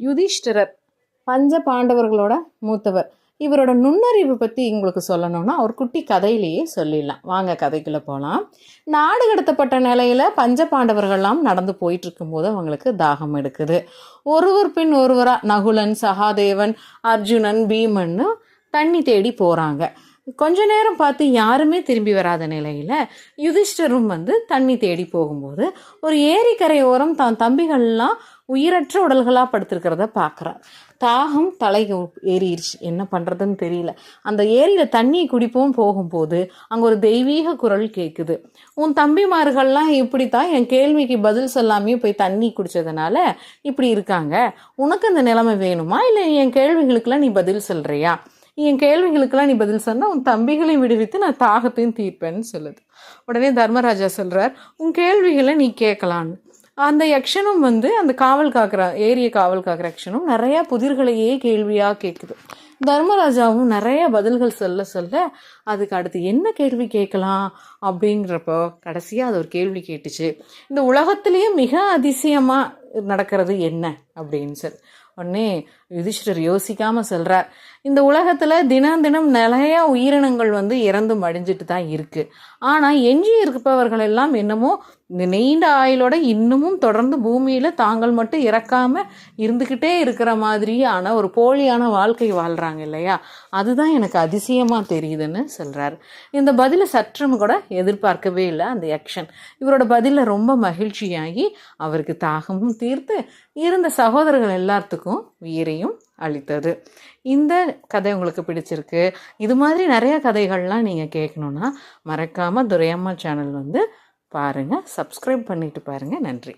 யுதிஷ்டிரர் பஞ்ச பாண்டவர்களோட மூத்தவர். இவரோட நுண்ணறிவு பற்றி உங்களுக்கு சொல்லணும்னா ஒரு குட்டி கதையிலேயே சொல்லிடலாம். வாங்க கதைக்குள்ளே போகலாம். நாடு கடத்தப்பட்ட நிலையில் பஞ்ச பாண்டவர்கள்லாம் நடந்து போயிட்டு இருக்கும்போது அவங்களுக்கு தாகம் எடுக்குது. ஒருவர் பின் ஒருவராக நகுலன், சகாதேவன், அர்ஜுனன், பீமன்னு தண்ணி தேடி போகிறாங்க. கொஞ்ச நேரம் பார்த்து யாருமே திரும்பி வராத நிலையில் யுதிஷ்டரும் தண்ணி தேடி போகும்போது ஒரு ஏரிக்கரையோரம் தான் தம்பிகள்லாம் உயிரற்ற உடல்களாக படுத்திருக்கிறத பார்க்குறார். தாகம் தலை ஏறிடுச்சு, என்ன பண்ணுறதுன்னு தெரியல. அந்த ஏரியில் தண்ணியை குடிப்போம் போகும்போது அங்கே ஒரு தெய்வீக குரல் கேட்குது. உன் தம்பிமார்கள்லாம் இப்படித்தான் என் கேள்விக்கு பதில் சொல்லாமே போய் தண்ணி குடித்ததுனால இப்படி இருக்காங்க. உனக்கு அந்த நிலைமை வேணுமா, இல்லை என் கேள்விகளுக்கெல்லாம் நீ பதில் சொல்கிறியா? என் கேள்விகளுக்கெல்லாம் நீ பதில் சொன்னால் உன் தம்பிகளையும் விடுவித்து நான் தாகத்தையும் தீர்ப்பேன்னு சொல்லுது. உடனே தர்மராஜா சொல்கிறார், உன் கேள்விகளை நீ கேட்கலான்னு. அந்த யக்ஷனும் அந்த காவல் காக்கிற ஏரியை காவல் காக்கிற யக்ஷனும் நிறையா புதிர்களையே கேள்வியாக கேட்குது. தர்மராஜாவும் நிறைய பதில்கள் சொல்ல சொல்ல அதுக்கு அடுத்து என்ன கேள்வி கேட்கலாம் அப்படிங்கிறப்போ கடைசியாக அது ஒரு கேள்வி கேட்டுச்சு. இந்த உலகத்திலேயே மிக அதிசயமாக நடக்கிறது என்ன அப்படின்னு சொல்லி உடனே யுதிஷ்டர் யோசிக்காமல் சொல்கிறார், இந்த உலகத்தில் தினம் தினம் நிறைய உயிரினங்கள் இறந்து மடிஞ்சிட்டு தான் இருக்குது. ஆனால் எஞ்சி இருப்பவர்கள் எல்லாம் என்னமோ நீண்ட ஆயுளோட இன்னமும் தொடர்ந்து பூமியில் தாங்கள் மட்டும் இறக்காமல் இருந்துக்கிட்டே இருக்கிற மாதிரியான ஒரு போலியான வாழ்க்கை வாழ்கிறாங்க இல்லையா, அதுதான் எனக்கு அதிசயமாக தெரியுதுன்னு சொல்கிறார். இந்த பதிலை சற்றும் கூட எதிர்பார்க்கவே இல்லை அந்த யக்ஷன். இவரோட பதிலில் ரொம்ப மகிழ்ச்சியாகி அவருக்கு தாகமும் தீர்த்து இருந்த சகோதரர்கள் எல்லாத்துக்கும் உயிரையும் அளித்தது. இந்த கதை உங்களுக்கு பிடிச்சிருக்கு. இது மாதிரி நிறைய கதைகள்லாம் நீங்கள் கேட்கணுன்னா மறக்காமல் துரையம்மா சேனல் பாருங்கள், சப்ஸ்கிரைப் பண்ணிட்டு பாருங்கள். நன்றி.